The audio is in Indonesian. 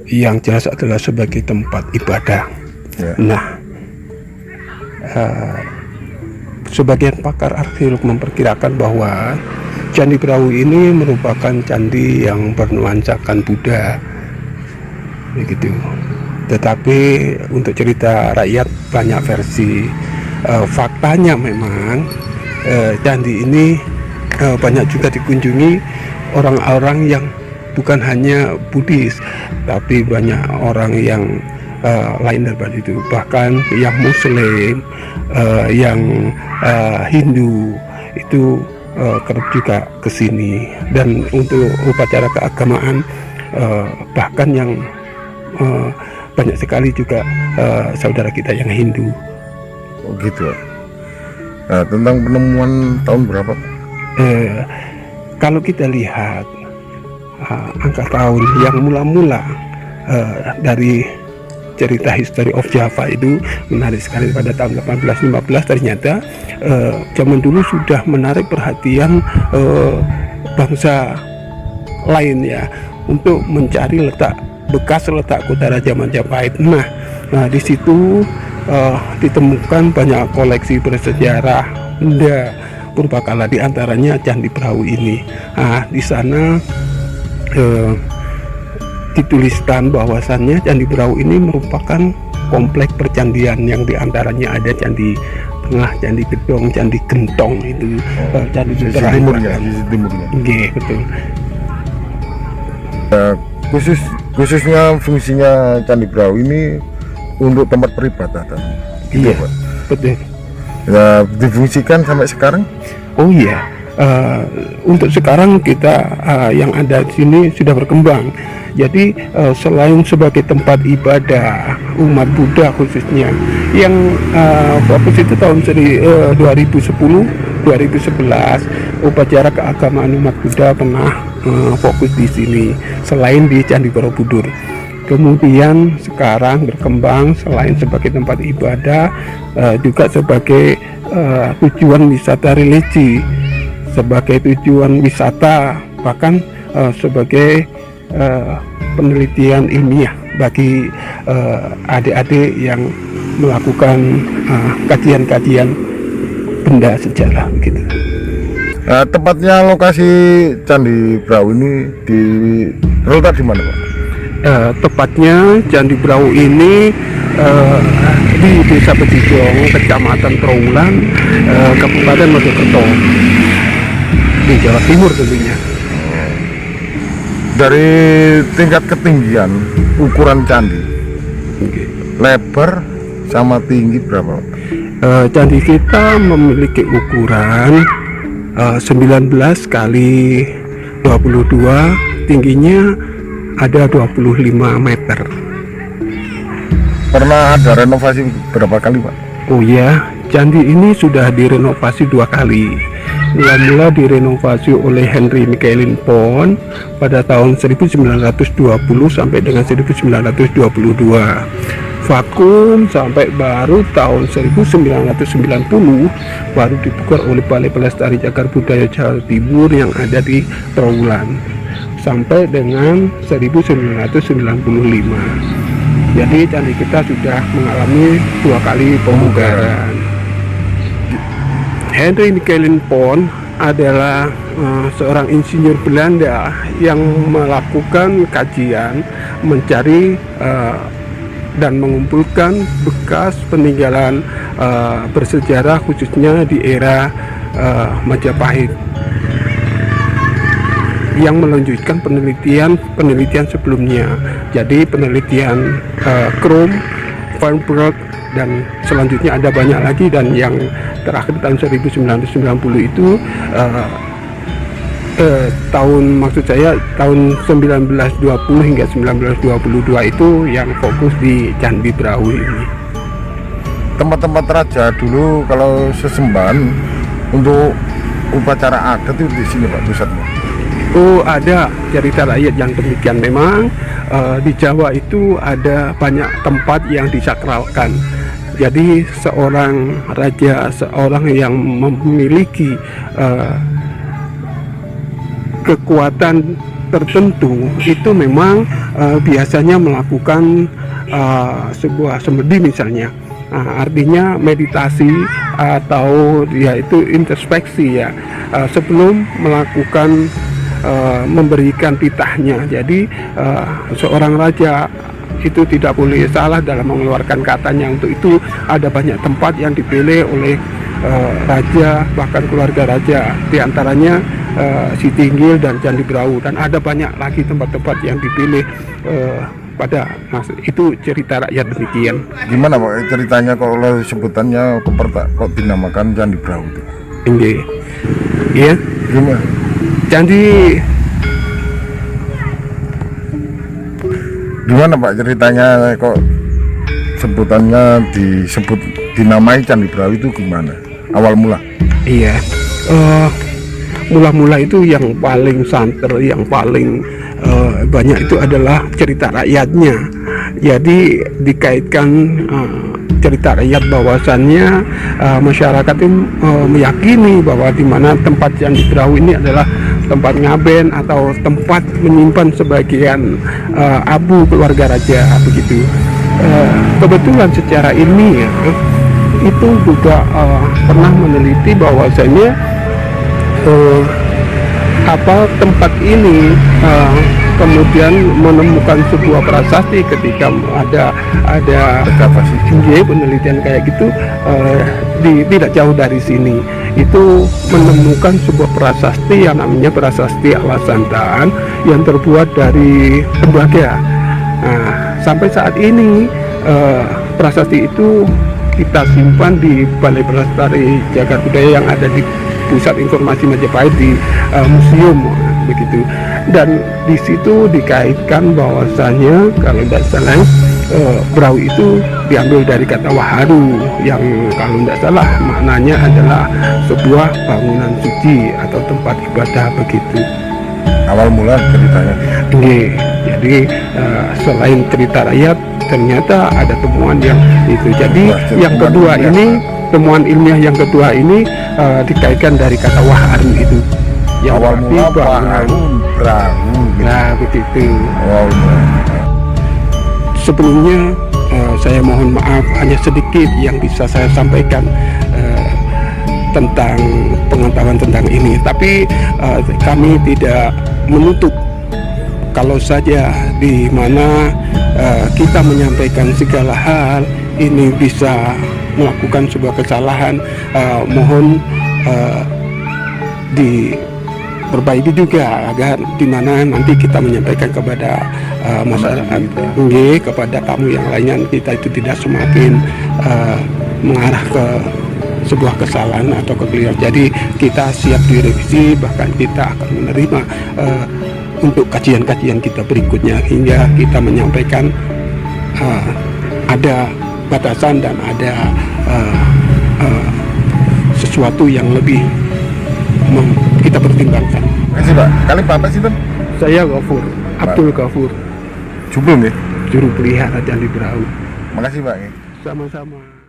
yang jelas adalah sebagai tempat ibadah. Nah, sebagian pakar arkeolog memperkirakan bahwa Candi Brahu ini merupakan candi yang bernuansakan Buddha, begitu. Tetapi untuk cerita rakyat banyak versi. Faktanya memang candi ini banyak juga dikunjungi orang-orang yang bukan hanya Buddhis, tapi banyak orang yang lain daripada itu, bahkan yang Muslim, yang Hindu itu kerap juga ke sini. Dan untuk upacara keagamaan bahkan yang banyak sekali juga saudara kita yang Hindu. Oh gitu. Nah, tentang penemuan tahun berapa? Kalau kita lihat angka tahun yang mula-mula dari cerita History of Java itu menarik sekali. Pada tahun 1815 ternyata zaman dulu sudah menarik perhatian bangsa lain ya, untuk mencari bekas letak kota Raja Majapahit. Nah, di situ ditemukan banyak koleksi bersejarah benda purbakala, di antaranya Candi Brahu ini. Nah, di sana dituliskan bahwasannya Candi Brahu ini merupakan kompleks percandian yang diantaranya ada Candi Tengah, Candi Gedong, Candi Gentong itu, Candi Timurnya. Betul. Khususnya fungsinya Candi Brahu ini untuk tempat peribadatan. Iya, Pak. Betul. Ya, difungsikan sampai sekarang? Oh iya. Untuk sekarang kita yang ada di sini sudah berkembang. Jadi selain sebagai tempat ibadah umat Buddha khususnya, yang fokus itu tahun 2010-2011 upacara keagamaan umat Buddha pernah fokus di sini selain di Candi Borobudur. Kemudian sekarang berkembang selain sebagai tempat ibadah juga sebagai tujuan wisata religi, sebagai tujuan wisata, bahkan sebagai penelitian ilmiah bagi adik-adik yang melakukan kajian-kajian benda sejarah gitu. Tepatnya lokasi Candi Brahu ini terletak di mana, Pak? Tepatnya Candi Brahu ini di Desa Bejijong, Kecamatan Trawulan, Kabupaten Mojokerto, di Jawa Timur tentunya. Dari tingkat ketinggian ukuran candi, lebar sama tinggi berapa? Candi kita memiliki ukuran 19 kali 22, tingginya ada 25 meter. Pernah ada renovasi berapa kali, Pak? Oh iya, candi ini sudah direnovasi 2 kali. Mula direnovasi oleh Henry Michaelin Pond pada tahun 1920 sampai dengan 1922. Vakum sampai baru tahun 1990 baru dibuka oleh Balai Pelestari Cagar Budaya Jawa Timur yang ada di Trawulan sampai dengan 1995. Jadi candi kita sudah mengalami 2 kali pemugaran. Henry Michaelin Pond adalah seorang insinyur Belanda yang melakukan kajian, mencari dan mengumpulkan bekas peninggalan bersejarah khususnya di era Majapahit, yang melanjutkan penelitian sebelumnya. Jadi penelitian Krom, Feinberg, dan selanjutnya ada banyak lagi, dan yang terakhir tahun 1990 itu maksud saya tahun 1920 hingga 1922 itu yang fokus di Candi Brahu ini. Tempat-tempat raja dulu kalau sesembahan untuk upacara adat itu di sini, Pak, pusatnya. Oh, ada cerita rakyat yang demikian. Memang di Jawa itu ada banyak tempat yang disakralkan. Jadi seorang raja, seorang yang memiliki kekuatan tertentu itu memang biasanya melakukan sebuah semedi misalnya. Artinya meditasi atau yaitu introspeksi ya, sebelum melakukan memberikan titahnya. Jadi seorang raja itu tidak boleh salah dalam mengeluarkan katanya. Untuk itu ada banyak tempat yang dipilih oleh raja, bahkan keluarga raja, diantaranya Sitinggil dan Candi Brau, dan ada banyak lagi tempat-tempat yang dipilih pada masa itu. Cerita rakyat demikian. Gimana Pak ceritanya kalau sebutannya kok dinamakan Candi Brau itu? Ini ya, Gimana? Gimana Pak ceritanya kok sebutannya disebut dinamai Candi Brau itu gimana? Awal mula? Iya, mula-mula itu yang paling santer, yang paling banyak itu adalah cerita rakyatnya. Jadi dikaitkan cerita rakyat bahwasannya masyarakat itu meyakini bahwa di mana tempat Candi Brau ini adalah tempat ngaben atau tempat menyimpan sebagian abu keluarga raja begitu. Kebetulan secara ilmiah itu juga pernah meneliti bahwasannya tempat ini kemudian menemukan sebuah prasasti ketika ada penelitian kayak gitu tidak jauh dari sini. Itu menemukan sebuah prasasti yang namanya prasasti Alasantaan yang terbuat dari tembaga. Sampai saat ini prasasti itu kita simpan di Balai Pelestari Cagar Budaya yang ada di Pusat Informasi Majapahit di museum begitu. Dan di situ dikaitkan bahwasanya kalau tidak salah Brau itu diambil dari kata waharu yang kalau tidak salah maknanya adalah sebuah bangunan suci atau tempat ibadah begitu. Awal mula ceritanya. Jadi selain cerita rakyat ternyata ada temuan yang itu. Jadi yang kedua ini, temuan ilmiah yang kedua ini dikaitkan dari kata waharu itu. Yang awal mula waharu Brau. Nah begitu. Awal mula. Sebelumnya saya mohon maaf, hanya sedikit yang bisa saya sampaikan tentang pengetahuan tentang ini. Tapi kami tidak menutup kalau saja di mana kita menyampaikan segala hal ini bisa melakukan sebuah kesalahan, mohon diperbaiki juga agar di mana nanti kita menyampaikan kepada masyarakat, kepada tamu yang lainnya, kita itu tidak semakin mengarah ke sebuah kesalahan atau kekeliruan. Jadi kita siap direvisi, bahkan kita akan menerima untuk kajian-kajian kita berikutnya hingga kita menyampaikan ada batasan dan ada sesuatu yang lebih kita pertimbangkan. Terima kasih Pak. Kali Bapak sih Bang? Saya Ghafur, Abdul Ghafur, Jumlah nih. juru pelihara Candi Brau. Makasih Pak. Sama-sama.